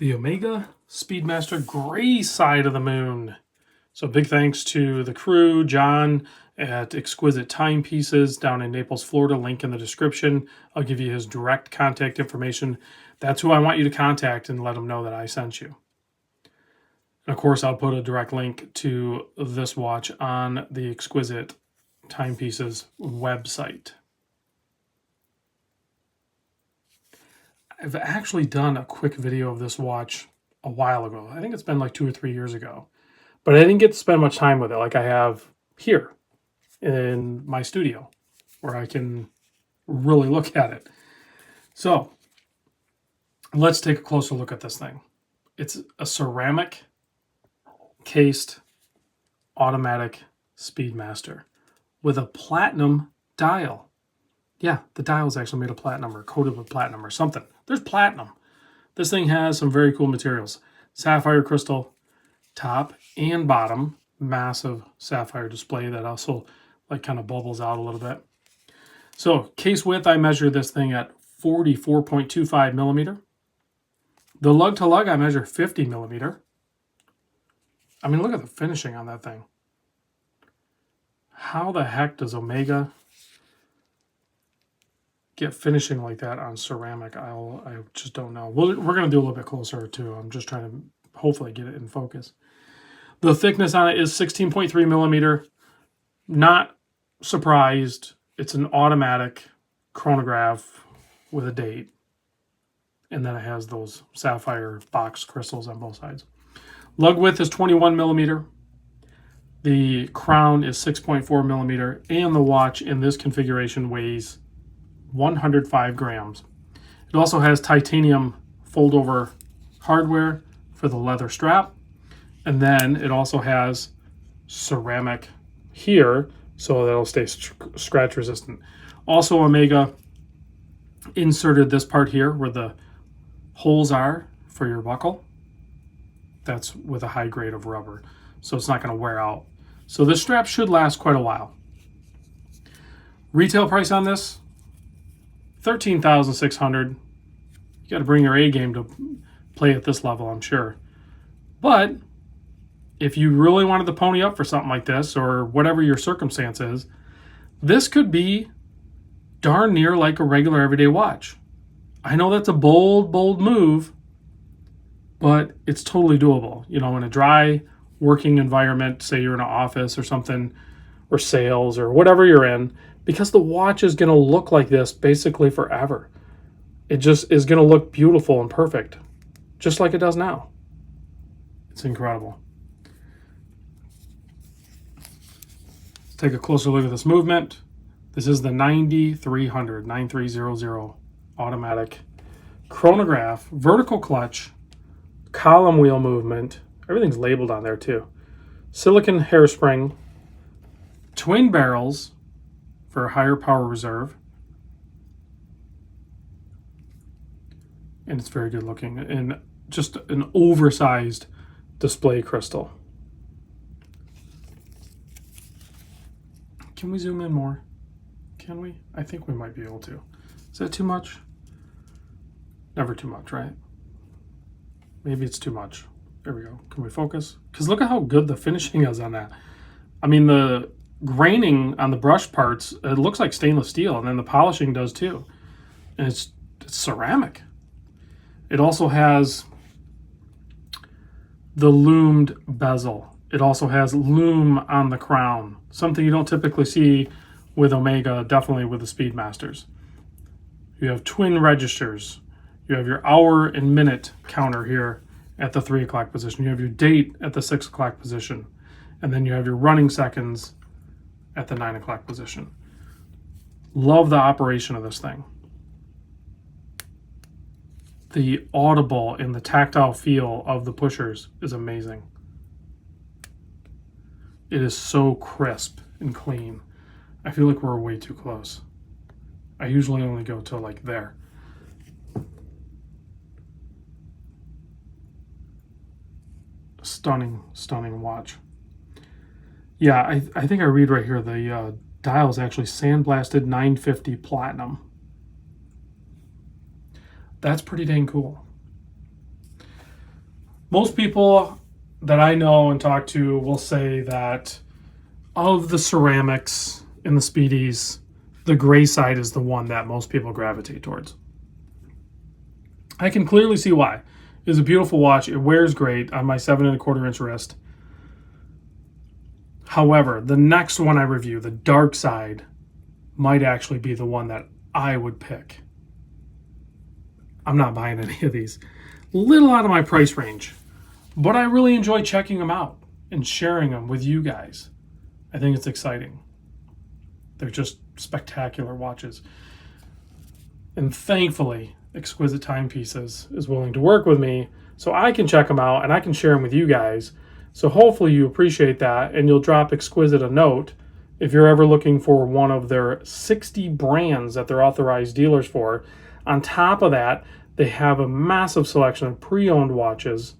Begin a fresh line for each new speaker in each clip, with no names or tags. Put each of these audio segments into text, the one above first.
the Omega Speedmaster gray side of the moon. So big thanks to the crew, Jon at Exquisite Timepieces down in Naples, Florida. Link in the description. I'll give you his direct contact information. That's who I want you to contact and let him know that I sent you. And of course, I'll put a direct link to this watch on the Exquisite Timepieces website. I've actually done a quick video of this watch a while ago. I think it's been like 2 or 3 years ago. But I didn't get to spend much time with it like I have here in my studio, where I can really look at it. So let's take a closer look at this thing. It's a ceramic cased automatic Speedmaster with a platinum dial. Yeah, the dial is actually made of platinum or coated with platinum or something. There's platinum. This thing has some very cool materials. Sapphire crystal, top and bottom. Massive sapphire display that also like kind of bubbles out a little bit. So case width, I measured this thing at 44.25 millimeter. The lug to lug, I measure 50 millimeter. I mean, look at the finishing on that thing. How the heck does Omega get finishing like that on ceramic? I just don't know. We're going to do a little bit closer too. I'm just trying to hopefully get it in focus. The thickness on it is 16.3 millimeter. Not surprised. It's an automatic chronograph with a date. And then it has those sapphire box crystals on both sides. Lug width is 21 millimeter. The crown is 6.4 millimeter. And the watch in this configuration weighs 105 grams. It also has titanium fold-over hardware for the leather strap. And then it also has ceramic here, so that it'll stay scratch resistant. Also, Omega inserted this part here where the holes are for your buckle. That's with a high grade of rubber, so it's not going to wear out. So this strap should last quite a while. Retail price on this, $13,600. You got to bring your A game to play at this level, I'm sure. But if you really wanted to pony up for something like this, or whatever your circumstance is, this could be darn near like a regular everyday watch. I know that's a bold move, but it's totally doable. You know, in a dry working environment, say you're in an office or something, or sales or whatever you're in, because the watch is going to look like this basically forever. It just is going to look beautiful and perfect, just like it does now. It's incredible. Let's take a closer look at this movement. This is the 9300 automatic chronograph, vertical clutch, column wheel movement. Everything's labeled on there too. Silicon hairspring, twin barrels for higher power reserve. And it's very good looking, and just an oversized display crystal. Can we zoom in more? Can we? I think we might be able to. Is that too much? Never too much, right? Maybe it's too much. There we go. Can we focus? Because look at how good the finishing is on that. I mean, the graining on the brush parts, it looks like stainless steel, and then the polishing does too. And it's ceramic. It also has the lumed bezel. It also has lume on the crown, something you don't typically see with Omega, definitely with the Speedmasters. You have twin registers. You have your hour and minute counter here at the 3 o'clock position. You have your date at the 6 o'clock position. And then you have your running seconds at the 9 o'clock position. Love the operation of this thing. The audible and the tactile feel of the pushers is amazing. It is so crisp and clean. I feel like we're way too close. I usually only go to like there. Stunning, stunning watch. Yeah, I think I read right here the dial is actually sandblasted 950 platinum. That's pretty dang cool. Most people that I know and talk to will say that of the ceramics in the Speedies, the gray side is the one that most people gravitate towards. I can clearly see why. It's a beautiful watch. It wears great on my 7¼ inch wrist. However, the next one I review, the dark side, might actually be the one that I would pick. I'm not buying any of these. Little out of my price range, but I really enjoy checking them out and sharing them with you guys. I think it's exciting. They're just spectacular watches. And thankfully, Exquisite Timepieces is willing to work with me so I can check them out and I can share them with you guys. So hopefully you appreciate that and you'll drop Exquisite a note if you're ever looking for one of their 60 brands that they're authorized dealers for. On top of that, they have a massive selection of pre-owned watches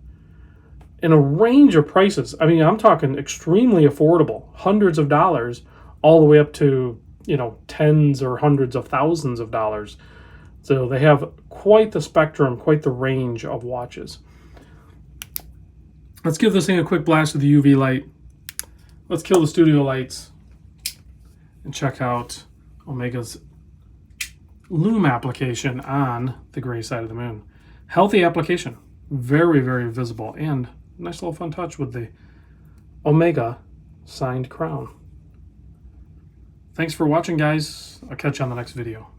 in a range of prices. I mean, I'm talking extremely affordable, hundreds of dollars, all the way up to, you know, tens or hundreds of thousands of dollars. So they have quite the spectrum, quite the range of watches. Let's give this thing a quick blast with the UV light. Let's kill the studio lights and check out Omega's Lume application on the gray side of the moon. Healthy application, very, very visible, and nice little fun touch with the Omega signed crown. Thanks for watching, guys. I'll catch you on the next video.